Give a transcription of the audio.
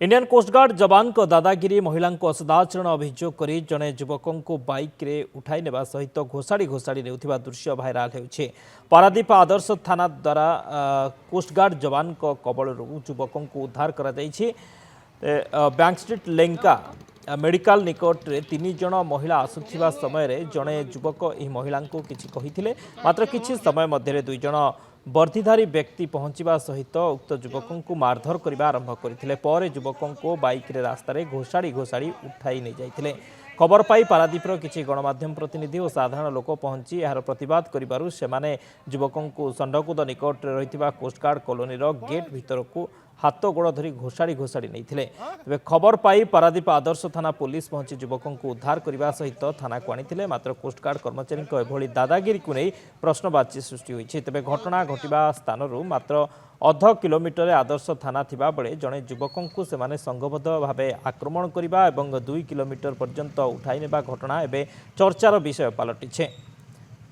Indian coast guard जवान को दादागिरी महिला को असदाचरण अभियोग कर जड़े युवक को बाइक रे उठाई नेबा सहित घोषाड़ी घोषाड़ी नेउथिबा दृश्य भाइराल होउछे। पारादीप आदर्श थाना द्वारा कोस्टगार्ड जवान को कबलरू युवक को उद्धार करा जायछि। बैंक स्ट्रीट लेंका मेडिकल निकट रे 3 जन महिला आसुथिबा समय रे जड़े युवक यह महिला को किछि कहिथिले, मात्र किछि समय मध्य 2 जन वर्दीधारी व्यक्ति पहुंचवा सहित उक्त युवक को मारधर करने आरंभ करथिले। पर युवक को बाइक रे रास्तार घोषाड़ी घोषाड़ी उठाई नहीं जाइथिले। खबर पाई पारादीपर किछि गणमाध्यम प्रतिनिधि और साधारण लोक पहुंची यार प्रतिवाद करिबारु सेमाने युवक को संडकुद निकट रहिथिबा कोस्टगार्ड कॉलोनी गेट भीतर को हाथ गोड़ धरी घोषाड़ी घोषाड़ी नहीं थे। तेज खबर पाई पारादीप आदर्श थाना पुलिस पहुंची युवक को उद्धार करने सहित थाना को आनी, मात्र कोस्टगार्ड कर्मचारी एभली दादागिरी को नहीं प्रश्नवाची सृष्टि होती। तेज घटना घटवा स्थान मात्र अध किलोमीटर आदर्श थाना थिबा बेले जड़े युवक को सेमाने संघबद्ध भाव आक्रमण करने और 2 किलोमीटर पर्यंत उठाई नेबा घटना एवं चर्चार विषय पलटिछे।